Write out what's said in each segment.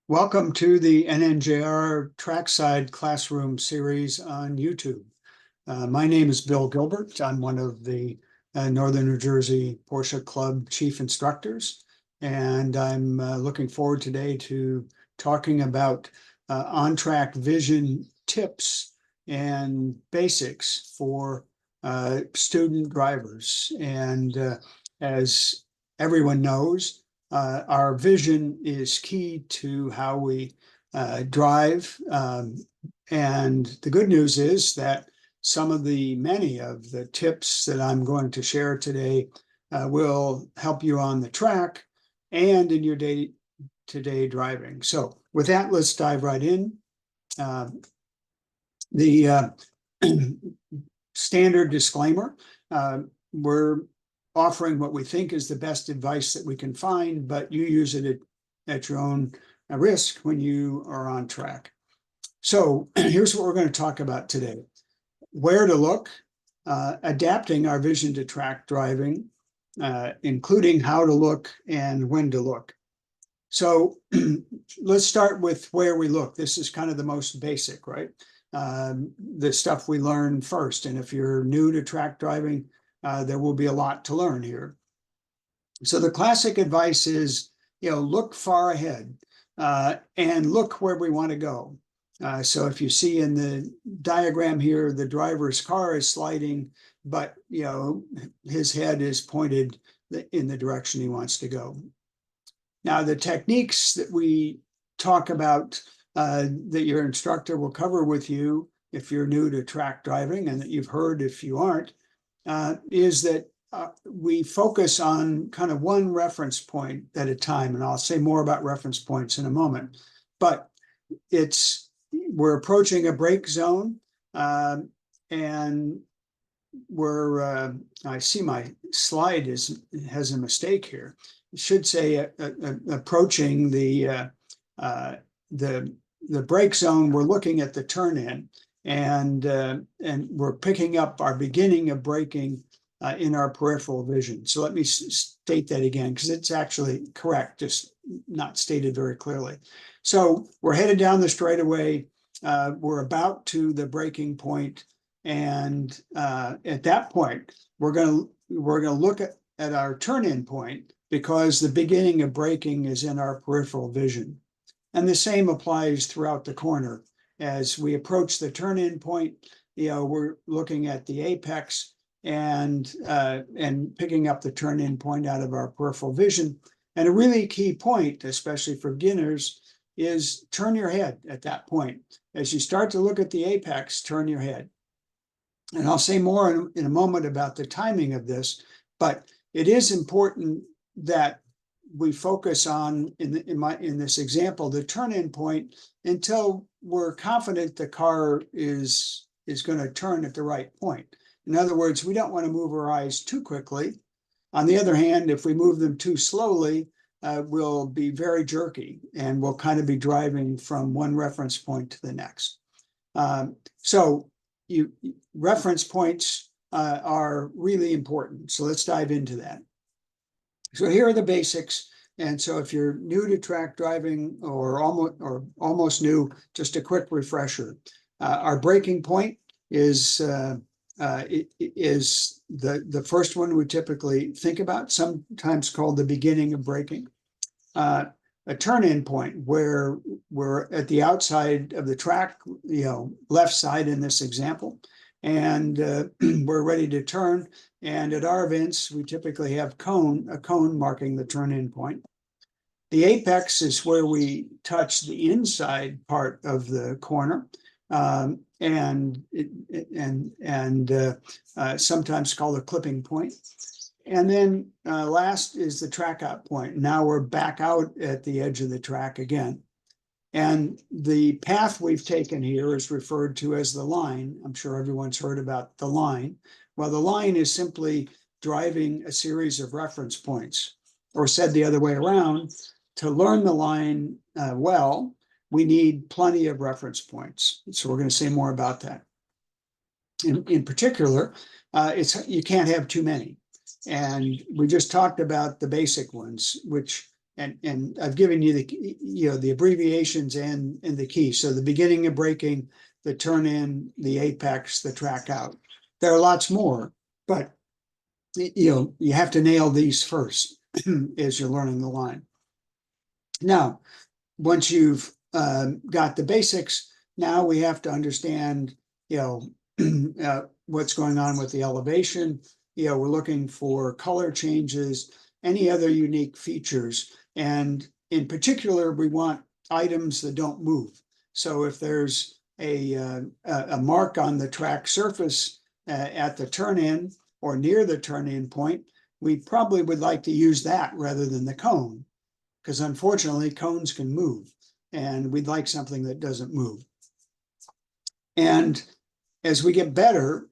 Welcome to the NNJR Trackside Classroom series on YouTube. My name is Bill Gilbert. I'm one of the Northern New Jersey Porsche Club Chief Instructors, and I'm looking forward today to talking about on-track vision tips and basics for student drivers. And as everyone knows, our vision is key to how we drive. And the good news is that many of the tips that I'm going to share today will help you on the track and in your day-to-day driving. So with that, let's dive right in. The standard disclaimer, we're offering what we think is the best advice that we can find, but you use it at your own risk when you are on track. So here's what we're going to talk about today: where to look, adapting our vision to track driving, including how to look and when to look. So let's start with where we look. This is kind of the most basic, right? The stuff we learn first. And if you're new to track driving, there will be a lot to learn here. So the classic advice is, look far ahead and look where we want to go. So if you see in the diagram here, the driver's car is sliding, but his head is pointed in the direction he wants to go. Now, the techniques that we talk about that your instructor will cover with you if you're new to track driving, and that you've heard if you aren't, is that we focus on kind of one reference point at a time. And I'll say more about reference points in a moment. But we're approaching a brake zone, and I see my slide has a mistake here. It should say approaching the brake zone. We're looking at the turn-in. And we're picking up our beginning of braking in our peripheral vision. So let me state that again, because it's actually correct, just not stated very clearly. So we're headed down the straightaway. We're about to the braking point, and at that point, we're going to look at our turn-in point, because the beginning of braking is in our peripheral vision. And the same applies throughout the corner. As we approach the turn-in point, we're looking at the apex and picking up the turn-in point out of our peripheral vision. And a really key point, especially for beginners, is turn your head at that point. As you start to look at the apex, turn your head. And I'll say more in a moment about the timing of this, but it is important that we focus on, in this example, the turn-in point until we're confident the car is going to turn at the right point. In other words, we don't want to move our eyes too quickly. On the other hand, if we move them too slowly, we'll be very jerky, and we'll kind of be driving from one reference point to the next. So reference points are really important. So let's dive into that. So here are the basics. And so if you're new to track driving or almost new, just a quick refresher. Our braking point is the first one we typically think about, sometimes called the beginning of braking. A turn-in point where we're at the outside of the track, left side in this example, and we're ready to turn. And at our events, we typically have a cone marking the turn-in point. The apex is where we touch the inside part of the corner, and sometimes called a clipping point. And then last is the track out point. Now we're back out at the edge of the track again. And the path we've taken here is referred to as the line. I'm sure everyone's heard about the line. Well, the line is simply driving a series of reference points, or said the other way around, to learn the line well, we need plenty of reference points. So we're going to say more about that. In particular, you can't have too many. And we just talked about the basic ones, which and I've given you the abbreviations and the key. So the beginning of braking, the turn in, the apex, the track out. There are lots more, but you have to nail these first as you're learning the line. Now, once you've got the basics, now we have to understand, what's going on with the elevation. We're looking for color changes, any other unique features. And in particular, we want items that don't move. So if there's a mark on the track surface at the turn-in or near the turn-in point, we probably would like to use that rather than the cone, because unfortunately cones can move and we'd like something that doesn't move. And as we get better,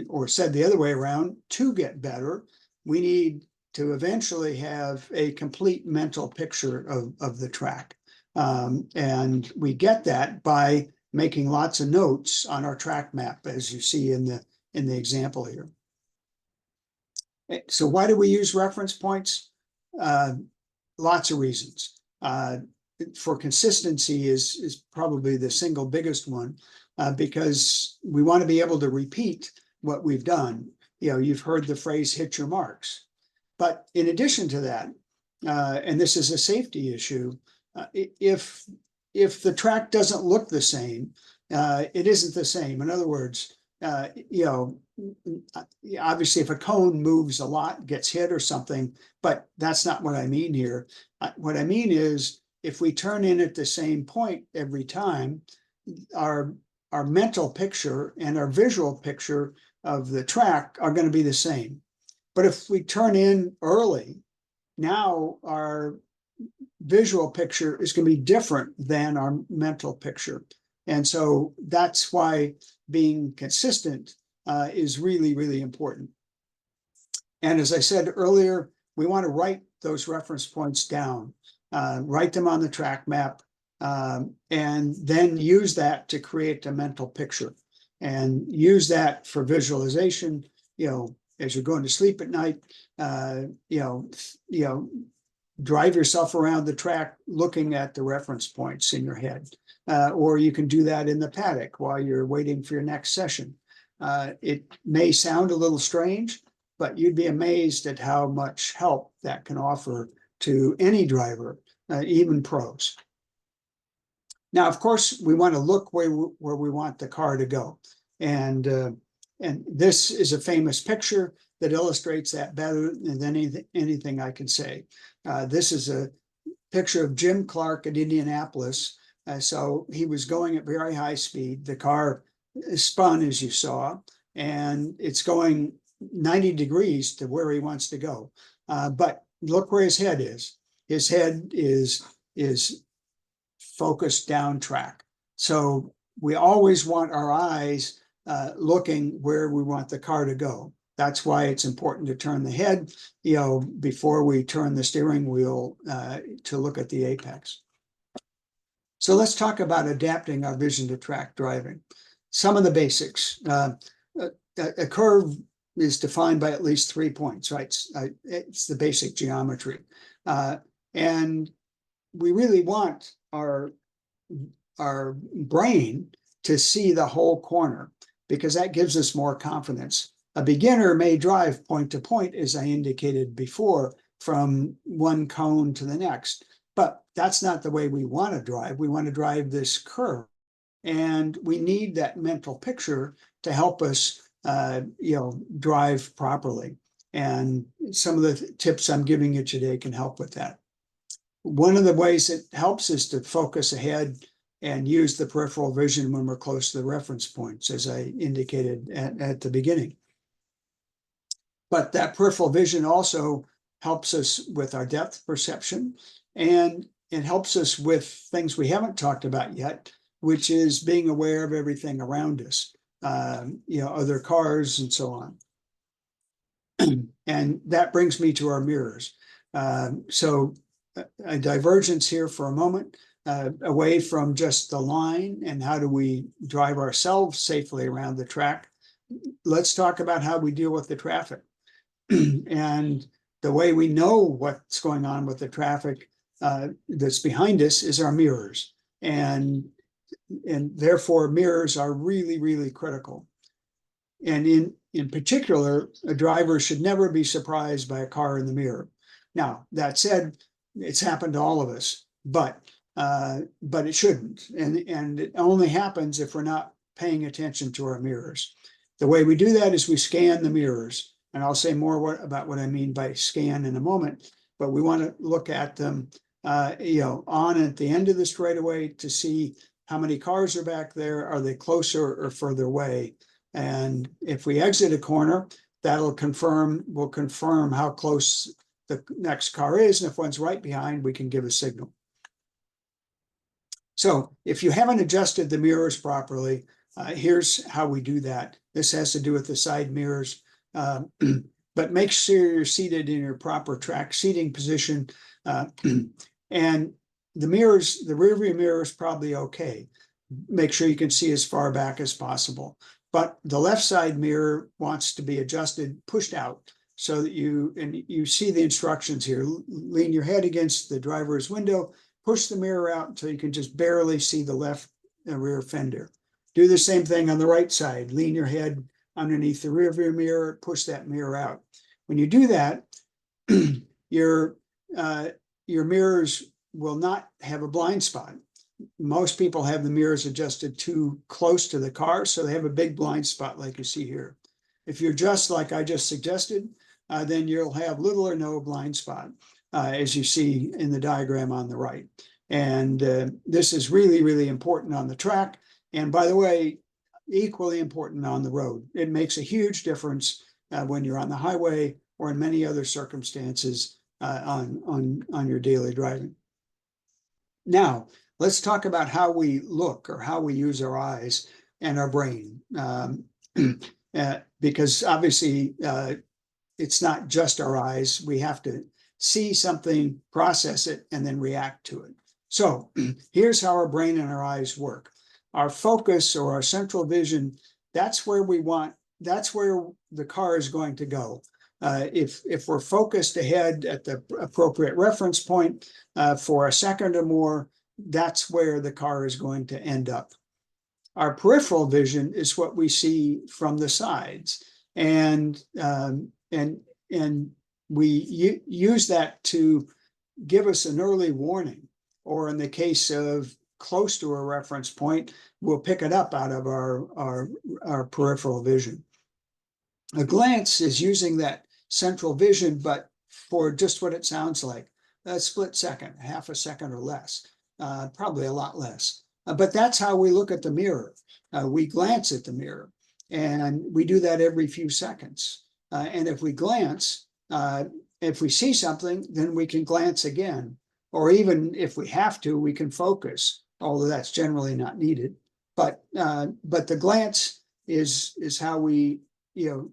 or said the other way around, to get better, we need to eventually have a complete mental picture of the track. And we get that by making lots of notes on our track map, as you see in the example here. So why do we use reference points? Lots of reasons. For consistency is probably the single biggest one, because we want to be able to repeat what we've done. You've heard the phrase "hit your marks," but in addition to that, and this is a safety issue, if the track doesn't look the same, it isn't the same. In other words, obviously if a cone moves a lot, gets hit or something, but that's not what I mean here. What I mean is, if we turn in at the same point every time, our mental picture and our visual picture of the track are going to be the same. But if we turn in early, now our visual picture is going to be different than our mental picture. And so that's why being consistent is really, really important. And as I said earlier, we want to write those reference points down, write them on the track map, and then use that to create a mental picture, and use that for visualization. As you're going to sleep at night, drive yourself around the track looking at the reference points in your head. Or you can do that in the paddock while you're waiting for your next session. It may sound a little strange, but you'd be amazed at how much help that can offer to any driver, even pros. Now, of course, we want to look where we want the car to go. And this is a famous picture that illustrates that better than anything I can say. This is a picture of Jim Clark at Indianapolis. So he was going at very high speed. The car spun, as you saw, and it's going 90 degrees to where he wants to go. But look where his head is. His head is focused down track. So we always want our eyes looking where we want the car to go. That's why it's important to turn the head, before we turn the steering wheel to look at the apex. So let's talk about adapting our vision to track driving. Some of the basics. A curve is defined by at least 3 points, right? It's the basic geometry. And we really want our brain to see the whole corner, because that gives us more confidence. A beginner may drive point to point, as I indicated before, from one cone to the next, but that's not the way we want to drive. We want to drive this curve, and we need that mental picture to help us, drive properly. And some of the tips I'm giving you today can help with that. One of the ways it helps is to focus ahead and use the peripheral vision when we're close to the reference points, as I indicated at the beginning. But that peripheral vision also helps us with our depth perception, and it helps us with things we haven't talked about yet, which is being aware of everything around us, other cars and so on. And that brings me to our mirrors. So a divergence here for a moment, away from just the line and how do we drive ourselves safely around the track. Let's talk about how we deal with the traffic. And the way we know what's going on with the traffic that's behind us is our mirrors. And therefore mirrors are really, really critical. And in particular, a driver should never be surprised by a car in the mirror. Now, that said, it's happened to all of us, but it shouldn't. And it only happens if we're not paying attention to our mirrors. The way we do that is we scan the mirrors. And I'll say more about what I mean by scan in a moment, but we want to look at them, on at the end of the straightaway to see how many cars are back there. Are they closer or further away? And if we exit a corner, will confirm how close the next car is. And if one's right behind, we can give a signal. So if you haven't adjusted the mirrors properly, here's how we do that. This has to do with the side mirrors, but make sure you're seated in your proper track seating position. And the mirrors, the rear view mirror is probably okay. Make sure you can see as far back as possible. But the left side mirror wants to be adjusted, pushed out, so that you see the instructions here. Lean your head against the driver's window, push the mirror out until you can just barely see the left rear fender. Do the same thing on the right side. Lean your head underneath the rear view mirror, push that mirror out. When you do that, your mirrors will not have a blind spot. Most people have the mirrors adjusted too close to the car, so they have a big blind spot like you see here. If you're just like I just suggested, then you'll have little or no blind spot, as you see in the diagram on the right. And this is really, really important on the track. And by the way, equally important on the road. It makes a huge difference when you're on the highway or in many other circumstances on your daily driving. Now, let's talk about how we look or how we use our eyes and our brain. Because obviously it's not just our eyes. We have to see something, process it, and then react to it. So here's how our brain and our eyes work. Our focus or our central vision, that's where the car is going to go. If we're focused ahead at the appropriate reference point for a second or more, that's where the car is going to end up. Our peripheral vision is what we see from the sides, and we use that to give us an early warning, or in the case of close to a reference point, we'll pick it up out of our peripheral vision. A glance is using that central vision, but for just what it sounds like, a split second, half a second or less, probably a lot less. But that's how we look at the mirror. We glance at the mirror, and we do that every few seconds. And if we glance, if we see something, then we can glance again. Or even if we have to, we can focus, although that's generally not needed. But the glance is how we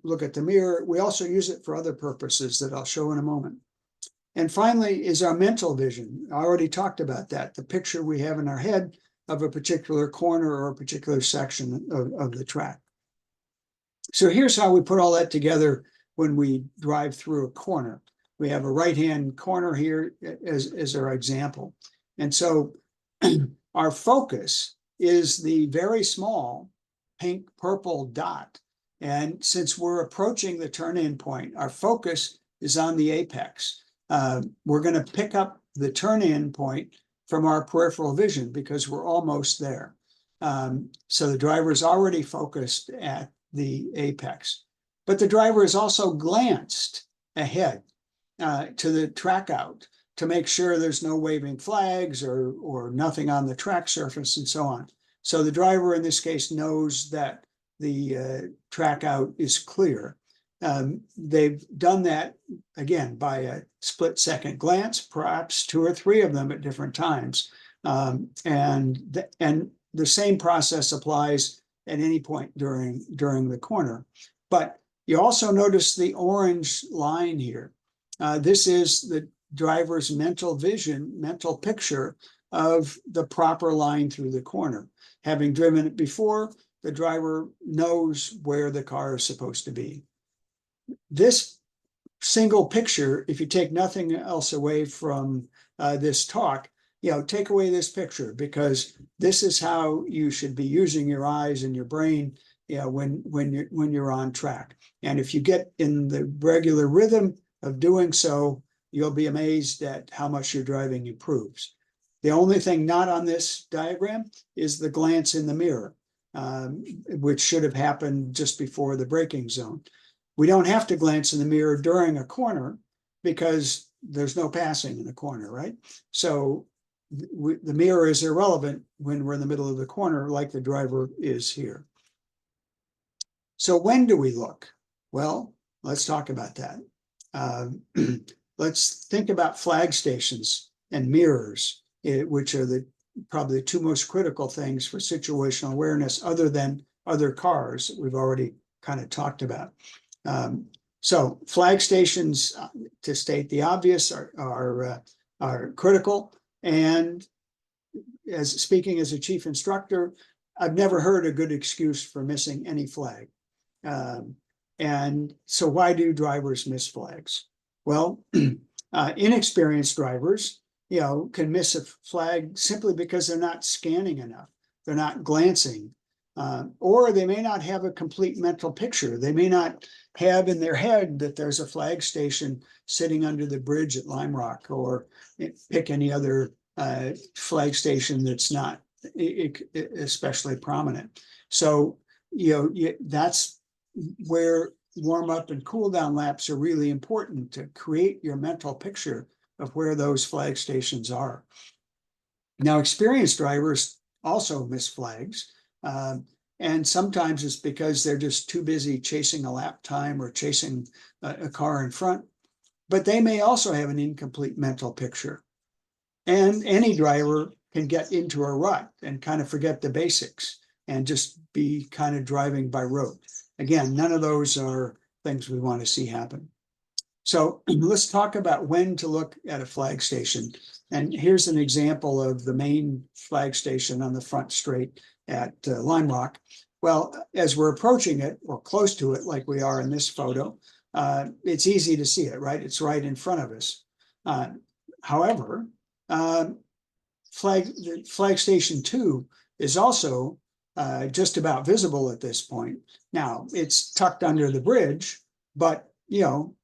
look at the mirror. We also use it for other purposes that I'll show in a moment. And finally is our mental vision. I already talked about that, the picture we have in our head of a particular corner or a particular section of the track. So here's how we put all that together when we drive through a corner. We have a right-hand corner here as our example. And so our focus is the very small pink purple dot. And since we're approaching the turn-in point, our focus is on the apex. We're going to pick up the turn-in point from our peripheral vision because we're almost there. So the driver is already focused at the apex. But the driver has also glanced ahead to the track out to make sure there's no waving flags or nothing on the track surface and so on. So the driver in this case knows that the track out is clear. They've done that again by a split-second glance, perhaps two or three of them at different times, and the same process applies at any point during the corner. But you also notice the orange line here. This is the driver's mental vision, mental picture of the proper line through the corner. Having driven it before, the driver knows where the car is supposed to be. This single picture, if you take nothing else away from this talk, take away this picture, because this is how you should be using your eyes and your brain, when you're on track. And if you get in the regular rhythm of doing so, you'll be amazed at how much your driving improves. The only thing not on this diagram is the glance in the mirror, which should have happened just before the braking zone. We don't have to glance in the mirror during a corner because there's no passing in a corner, right? So the mirror is irrelevant when we're in the middle of the corner, like the driver is here. So when do we look? Well, let's talk about that. Let's think about flag stations and mirrors, which are probably the two most critical things for situational awareness, other than other cars that we've already kind of talked about. So flag stations, to state the obvious, are critical. And speaking as a chief instructor, I've never heard a good excuse for missing any flag. And so why do drivers miss flags? Well, inexperienced drivers, can miss a flag simply because they're not scanning enough. They're not glancing, or they may not have a complete mental picture. They may not have in their head that there's a flag station sitting under the bridge at Lime Rock, or pick any other flag station that's not especially prominent. So, that's where warm up and cool down laps are really important, to create your mental picture of where those flag stations are. Now, experienced drivers also miss flags. And sometimes it's because they're just too busy chasing a lap time or chasing a car in front, but they may also have an incomplete mental picture. And any driver can get into a rut and kind of forget the basics and just be kind of driving by rote. Again, none of those are things we want to see happen. So let's talk about when to look at a flag station. And here's an example of the main flag station on the front straight at Lime Rock. Well, as we're approaching it, or close to it, like we are in this photo, it's easy to see it, right? It's right in front of us. However, flag station 2 is also just about visible at this point. Now, it's tucked under the bridge, but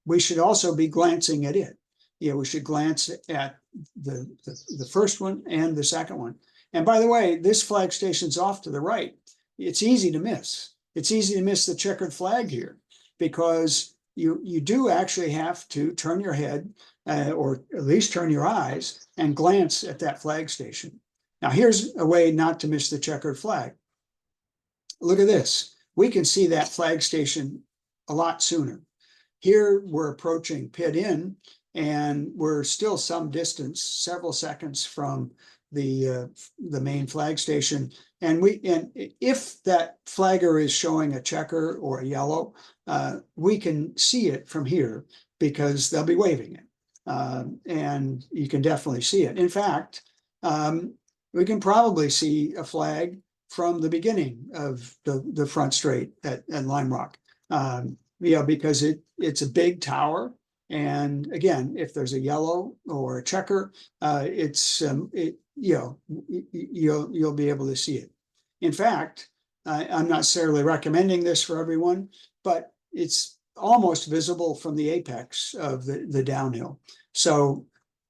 we should also be glancing at it. We should glance at the first one and the second one. And by the way, this flag station's off to the right. It's easy to miss. It's easy to miss the checkered flag here, because you do actually have to turn your head, or at least turn your eyes, and glance at that flag station. Now, here's a way not to miss the checkered flag. Look at this. We can see that flag station a lot sooner. Here we're approaching pit in, and we're still some distance, several seconds from the main flag station. And if that flagger is showing a checker or a yellow, we can see it from here because they'll be waving it. And you can definitely see it. In fact, we can probably see a flag from the beginning of the front straight at Lime Rock. Because it's a big tower. And again, if there's a yellow or a checker, you'll be able to see it. In fact, I'm not necessarily recommending this for everyone, but it's almost visible from the apex of the downhill. So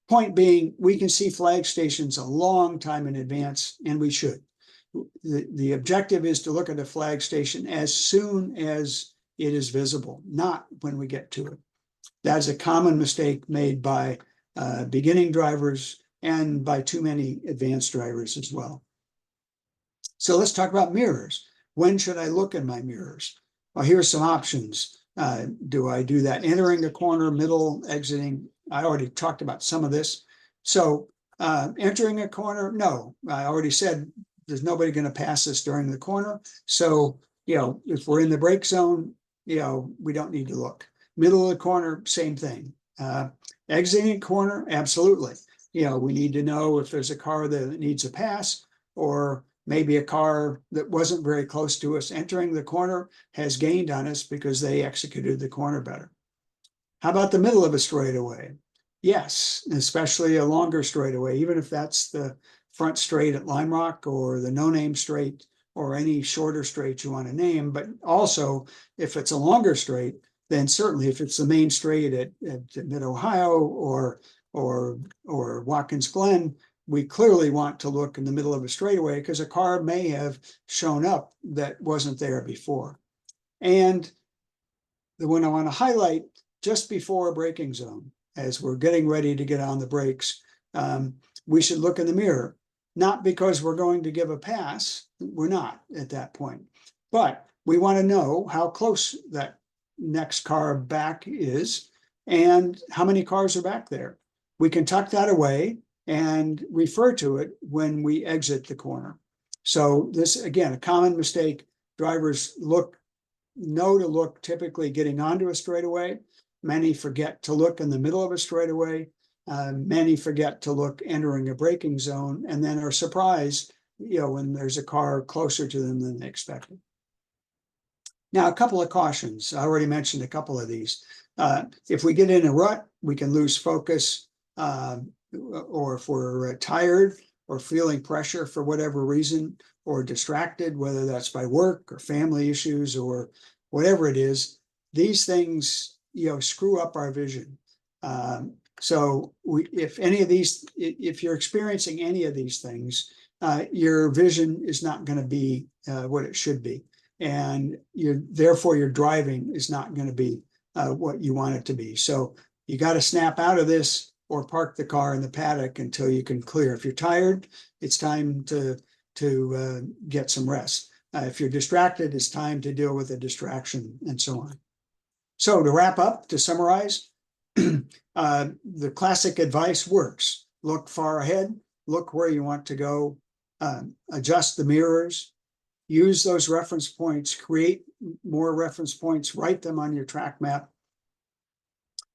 point being, we can see flag stations a long time in advance, and we should. The objective is to look at a flag station as soon as it is visible, not when we get to it. That's a common mistake made by beginning drivers and by too many advanced drivers as well. So let's talk about mirrors. When should I look in my mirrors? Well, here's some options. Do I do that entering the corner, middle, exiting? I already talked about some of this. So entering a corner, no, I already said there's nobody going to pass us during the corner. So, if we're in the brake zone, we don't need to look. Middle of the corner, same thing. Exiting corner, absolutely. We need to know if there's a car that needs a pass, or maybe a car that wasn't very close to us entering the corner has gained on us because they executed the corner better. How about the middle of a straightaway? Yes, especially a longer straightaway, even if that's the front straight at Lime Rock or the no-name straight or any shorter straight you want to name. But also, if it's a longer straight, then certainly if it's the main straight at Mid-Ohio or Watkins Glen, we clearly want to look in the middle of a straightaway because a car may have shown up that wasn't there before. And the one I want to highlight, just before a braking zone, as we're getting ready to get on the brakes, we should look in the mirror, not because we're going to give a pass, we're not at that point, but we want to know how close that next car back is and how many cars are back there. We can tuck that away and refer to it when we exit the corner. So this, again, a common mistake. Drivers know to look typically getting onto a straightaway. Many forget to look in the middle of a straightaway. Many forget to look entering a braking zone, and then are surprised, when there's a car closer to them than they expected. Now, a couple of cautions. I already mentioned a couple of these. If we get in a rut, we can lose focus, or if we're tired or feeling pressure for whatever reason, or distracted, whether that's by work or family issues or whatever it is, these things, screw up our vision. So if you're experiencing any of these things, your vision is not going to be what it should be. And therefore your driving is not going to be what you want it to be. So you got to snap out of this or park the car in the paddock until you can clear. If you're tired, it's time to get some rest. If you're distracted, it's time to deal with the distraction and so on. So to wrap up, to summarize, the classic advice works. Look far ahead, look where you want to go, adjust the mirrors, use those reference points, create more reference points, write them on your track map.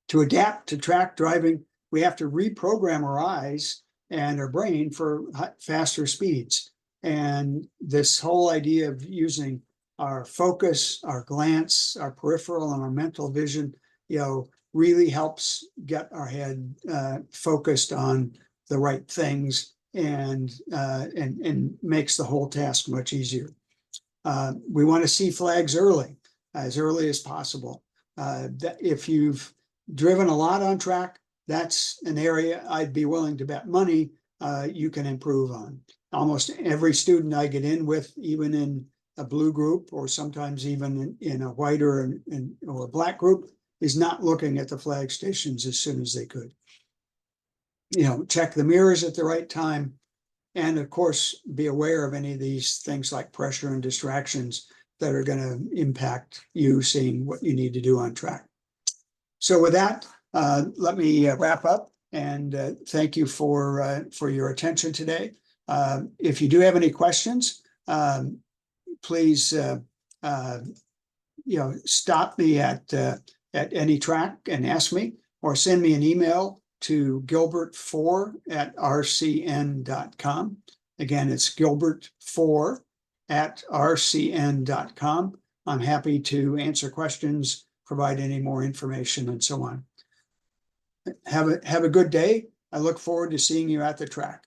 To adapt to track driving, we have to reprogram our eyes and our brain for faster speeds. And this whole idea of using our focus, our glance, our peripheral, and our mental vision, really helps get our head focused on the right things and makes the whole task much easier. We want to see flags as early as possible. If you've driven a lot on track, that's an area I'd be willing to bet money you can improve on. Almost every student I get in with, even in a blue group or sometimes even in a white or a black group, is not looking at the flag stations as soon as they could. Check the mirrors at the right time, and of course be aware of any of these things like pressure and distractions that are going to impact you seeing what you need to do on track. So with that, let me wrap up and thank you for your attention today. If you do have any questions, please stop me at any track and ask me, or send me an email to gilbert4@rcn.com. Again, it's gilbert4@rcn.com. I'm happy to answer questions, provide any more information, and so on. Have a good day. I look forward to seeing you at the track.